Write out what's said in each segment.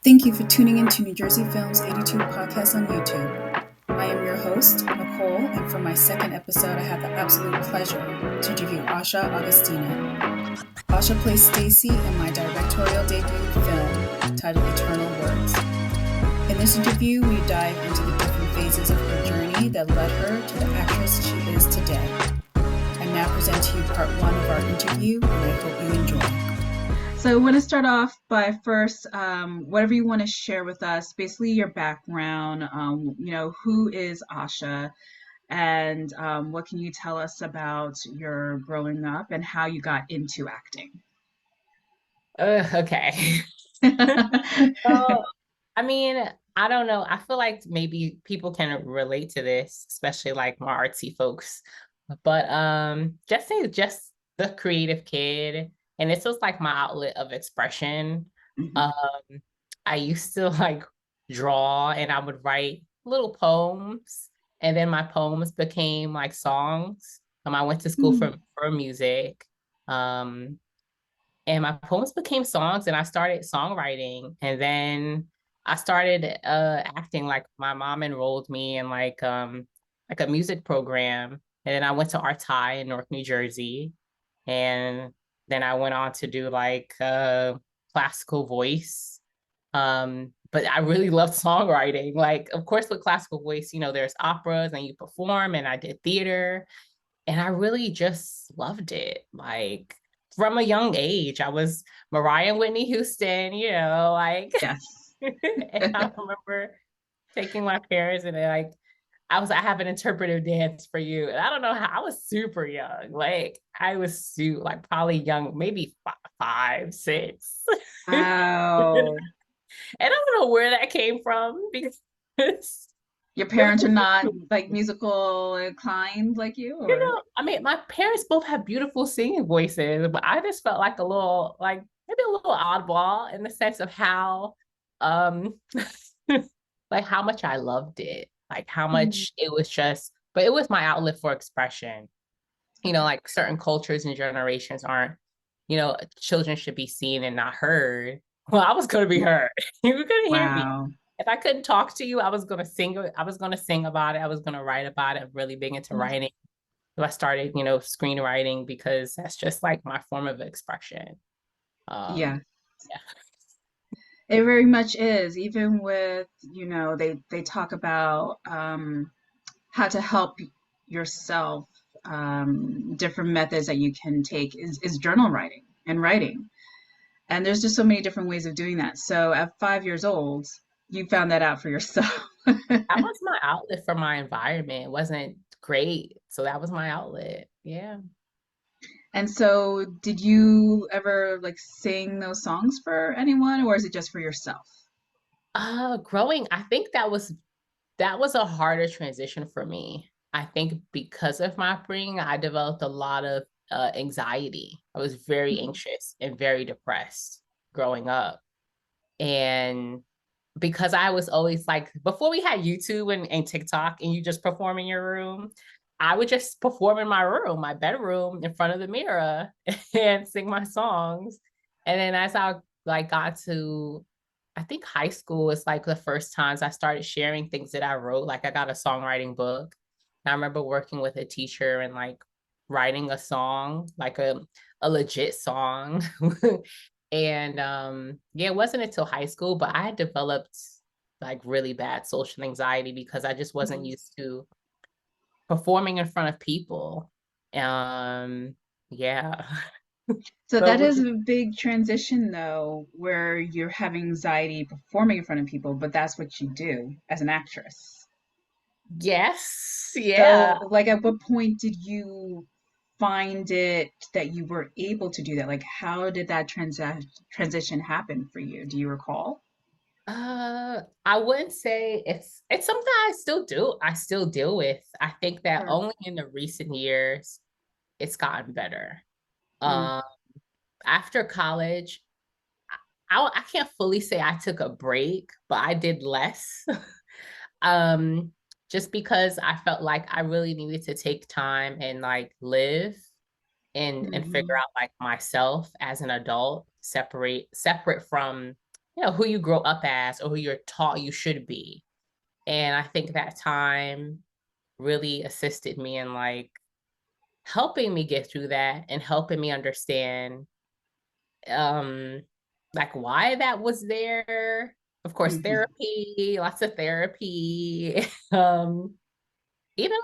Thank you for tuning in to New Jersey Films 82 podcast on YouTube. I am your host, Nicole, and for my second episode, I have the absolute pleasure to interview Asha Augustina. Asha plays Stacey in my directorial debut film titled Eternal Words. In this interview, we dive into the different phases of her journey that led her to the actress she is today. I now present to you part one of our interview, and I hope you enjoy. So I want to start off by first, whatever you want to share with us, basically your background, who is Asha, and what can you tell us about your growing up and how you got into acting? Okay. So, I mean, I don't know. I feel like maybe people can relate to this, especially like more artsy folks. But just say just the creative kid. And this was like my outlet of expression. Mhm. Um, I used to like draw and I would write little poems. And then my poems became like songs. I went to school Mm. for music. Um, and my poems became songs and I started songwriting, and then I started acting. Like my mom enrolled me in like a music program, and then I went to Arts High in North New Jersey, and then I went on to do like classical voice. But I really loved songwriting. Like, of course, with classical voice, there's operas and you perform, and I did theater, and I really just loved it. Like from a young age, I was Mariah and Whitney Houston, like, Yes. and I remember taking my parents and they're like, I have an interpretive dance for you. And I don't know how, I was super young. Like I was like probably young, maybe five, six. And Wow. I don't know where that came from because Your parents are not like musical inclined like you, or? I mean, my parents both have beautiful singing voices, but I just felt like a little, like maybe a little oddball in the sense of how, um, like how much I loved it, like how Mm. much it was just, but it was my outlet for expression. Okay. Like certain cultures and generations aren't, children should be seen and not heard. Well, I was going to be heard. You were going to hear me. Wow. If I couldn't talk to you, I was going to sing. I was going to sing about it. I was going to write about it. I'm really big into writing. So I started, screenwriting because that's just like my form of expression. Yeah. Yeah. It very much is. Even with, they talk about how to help yourself, different methods that you can take is journal writing and writing. And there's just so many different ways of doing that. So at 5 years old, you found that out for yourself. That was my outlet for my environment. It wasn't great. So that was my outlet. Yeah. And so did you ever like sing those songs for anyone, or is it just for yourself? Growing, I think that was a harder transition for me. I think because of my upbringing, I developed a lot of anxiety. I was very Mhm. anxious and very depressed growing up. And because I was always like, before we had YouTube and TikTok and you just perform in your room, I would just perform in my room, my bedroom, in front of the mirror and sing my songs. And then as I like got to, I think high school was like the first times I started sharing things that I wrote. Like I got a songwriting book. And I remember working with a teacher and like writing a song, like a legit song. And yeah, it wasn't until high school, but I had developed like really bad social anxiety because I just wasn't Mhm. used to performing in front of people. Um, yeah. So So that is a big transition, though, where you're having anxiety performing in front of people, but that's what you do as an actress. yes, yeah. So, like, at what point did you find it that you were able to do that? Like, how did that transition happen for you? Do you recall? I wouldn't say it's something I still do. I still deal with. I think that Sure. only in the recent years it's gotten better. Mm. Um, After college, I can't fully say I took a break, but I did less. um, just because I felt like I really needed to take time and like live and figure Mhm. out like myself as an adult, separate from, who you grow up as or who you're taught you should be. And I think that time really assisted me in like helping me get through that and helping me understand um like why that was there. Of course, Hmm. therapy, lots of therapy. um Even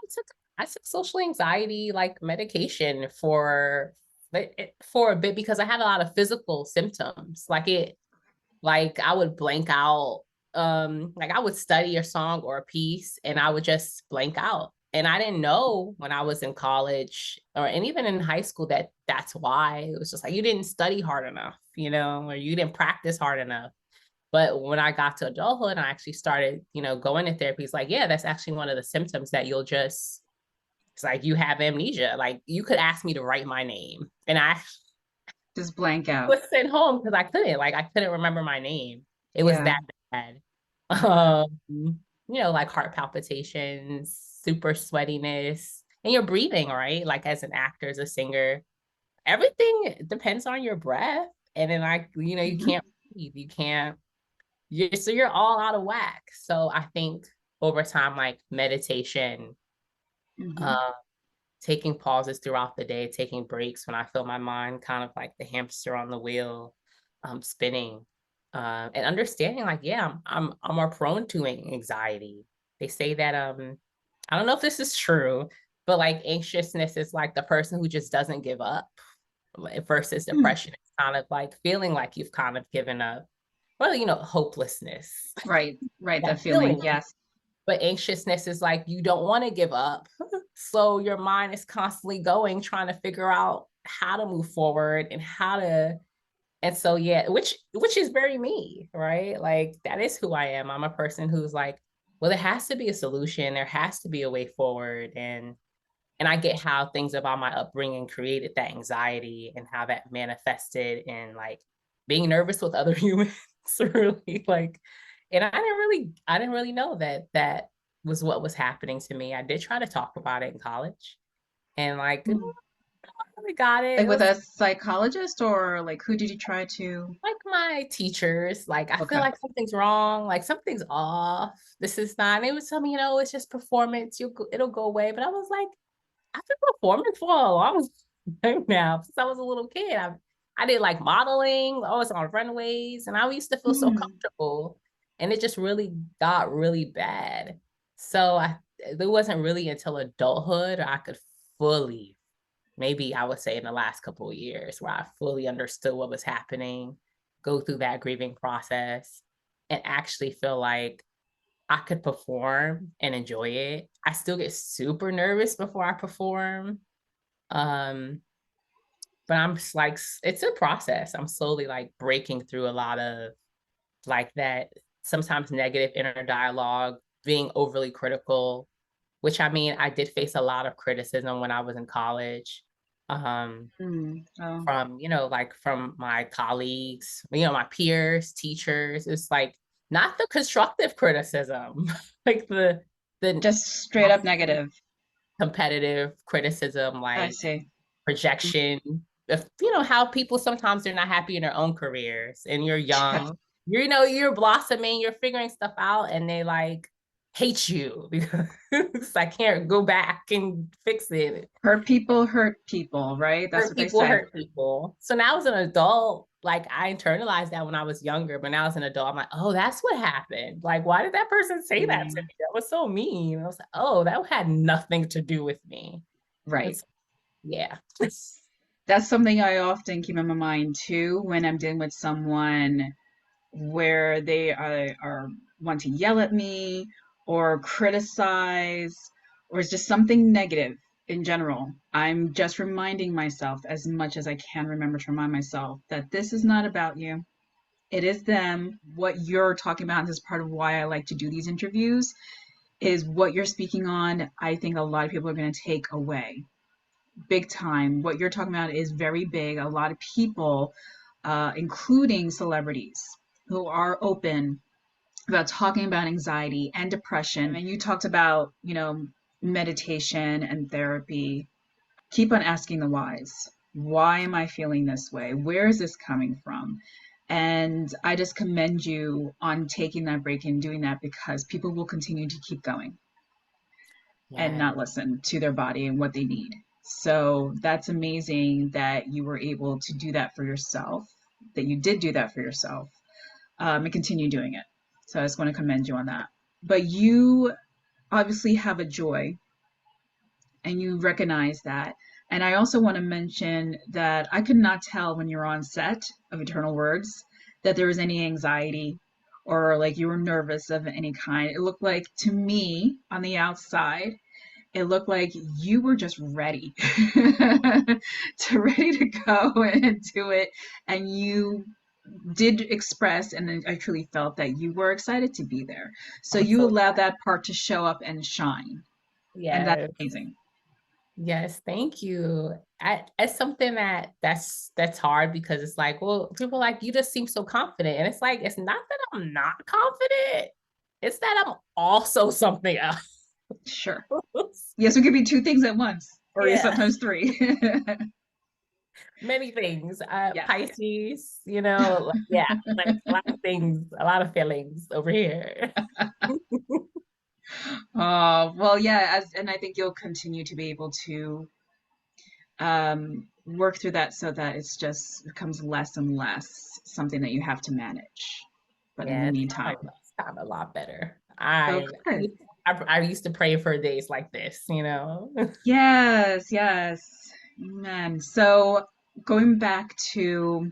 I took social anxiety like medication for a bit because I had a lot of physical symptoms. Like I would blank out. Like I would study a song or a piece and I would just blank out. And I didn't know when I was in college and even in high school that that's why. It was just like you didn't study hard enough, or you didn't practice hard enough. But when I got to adulthood and I actually started, going to therapy, it's like, yeah, that's actually one of the symptoms that it's like you have amnesia. Like you could ask me to write my name and I Just blank out. was sent home because I couldn't remember my name. It was Yeah. that bad. Wow. Like heart palpitations, super sweatiness, and your breathing, right? Like as an actor, as a singer, everything depends on your breath. And then you Hmm. can't breathe, so you're all out of whack. So I think over time, like meditation, Hmm. uh, taking pauses throughout the day, taking breaks when I feel my mind kind of like the hamster on the wheel, spinning, and understanding like, yeah, I'm more prone to anxiety. They say that I don't know if this is true, but like anxiousness is like the person who just doesn't give up, versus depression. It's kind of like feeling like you've kind of given up. Well, hopelessness. Right. Right. That That feeling. feeling. Yes. But anxiousness is like you don't want to give up. So your mind is constantly going, trying to figure out how to move forward and how to. And so yeah, which is very me, right? Like that is who I am. I'm a person who's like, well, there has to be a solution. There has to be a way forward. And I get how things about my upbringing created that anxiety and how that manifested in like being nervous with other humans. Really like, and I didn't really know that was what was happening to me. I did try to talk about it in college and like Mm. I really got it. Like It with was a psychologist, or like who did you try to? like my teachers, like I feel Okay. like something's wrong, like something's off. This is not. And it was something, it's just performance. It'll go away. But I was like, I've been performing for a long time now since I was a little kid. I did like modeling. I was on runways, and I used to feel so Mm. comfortable. And it just really got really bad. So it wasn't really until adulthood I could fully, maybe I would say in the last couple of years, where I fully understood what was happening, go through that grieving process, and actually feel like I could perform and enjoy it. I still get super nervous before I perform. Um, but I'm just like, it's a process. I'm slowly like breaking through a lot of like that sometimes negative inner dialogue, being overly critical, which I mean, I did face a lot of criticism when I was in college. Mm. Oh. From, like from my colleagues, my peers, teachers. It's like not the constructive criticism, like the Just straight up negative. competitive criticism, I like see. projection. If how people sometimes they're not happy in their own careers and you're Yeah. young, you're blossoming, you're figuring stuff out, and they like hate you because I can't go back and fix it. Hurt people, right? That's Hurt what they people say. hurt people. So now as an adult, like I internalized that when I was younger, but now as an adult, I'm like, oh, that's what happened. Like, why did that person say that to Mm. me? That was so mean. I was like, oh, that had nothing to do with me. Right. It's yeah. That's something I often keep in my mind too when I'm dealing with someone where they are want to yell at me or criticize or it's just something negative in general. I'm just reminding myself as much as I can remember to remind myself that this is not about you. It is them. What you're talking about, and this is part of why I like to do these interviews, is what you're speaking on. I think a lot of people are going to take away big time. What you're talking about is very big. A lot of people, including celebrities, who are open about talking about anxiety and depression. And you talked about, meditation and therapy. Keep on asking the whys. Why am I feeling this way? Where is this coming from? And I just commend you on taking that break and doing that, because people will continue to keep going and Yeah. not listen to their body and what they need. So that's amazing that you were able to do that for yourself, that you did do that for yourself, and continue doing it. So I just want to commend you on that. But you obviously have a joy, and you recognize that. And I also want to mention that I could not tell when you're on set of Eternal Words that there was any anxiety or like you were nervous of any kind. It looked like, to me on the outside, it looked like you were just ready ready to go and do it. And you did express, and I truly felt that you were excited to be there. So I'm you so allowed that part to show up and shine. And that's yes. amazing. Yes, thank you. It's something that's hard because it's like, well, people are like, you just seem so confident. And it's like, it's not that I'm not confident. It's that I'm also something else. Sure. Yes, we could be two things at once, or Yeah, sometimes three. many things. Yeah. Pisces, yeah, like a lot of things, a lot of feelings over here. Well, yeah, and I think you'll continue to be able to work through that so that it's just becomes less and less something that you have to manage. But in the Yeah, meantime, it's gotten a lot better. oh, I good. I used to pray for days like this. Yes, yes. Amen. So going back to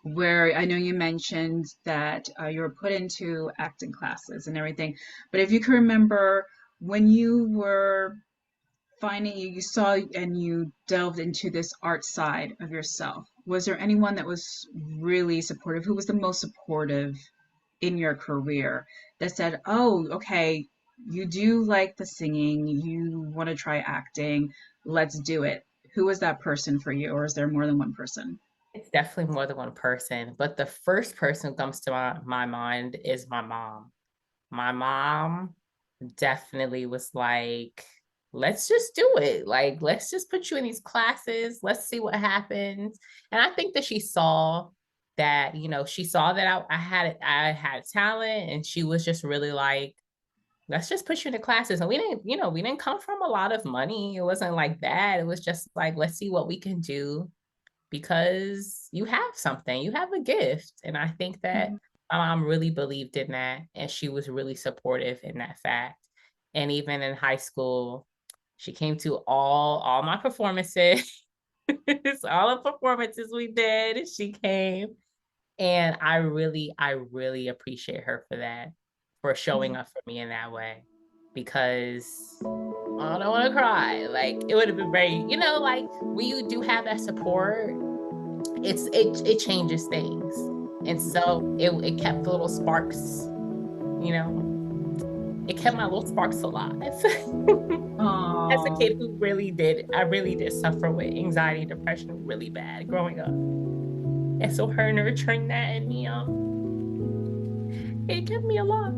where I know you mentioned that you were put into acting classes and everything, but if you can remember when you were finding you saw and you delved into this art side of yourself, was there anyone that was really supportive? Who was the most supportive in your career that said, "Oh, okay, you do like the singing, you want to try acting, let's do it." Who was that person for you, or is there more than one person? It's definitely more than one person, but the first person who comes to my mind is my mom. My mom definitely was like, let's just do it. Like, let's just put you in these classes. Let's see what happens. And I think that she saw that, she saw that I had talent, and she was just really like, let's just put you in the classes. And we didn't come from a lot of money. It wasn't like that. It was just like, let's see what we can do, because you have something, you have a gift. And I think that Mhm. my mom really believed in that, and she was really supportive in that fact. And even in high school, she came to all my performances. All the performances we did, she came. And I really appreciate her for that, for showing Mhm. up for me in that way. Because I don't want to cry. Like, it would have been very, like, when you do have that support, it changes things. And so it kept the little sparks, you know, it kept my little sparks alive. As a Oh, kid who I really did suffer with anxiety and depression really bad growing up. And so her nurturing that in me, it kept me alive.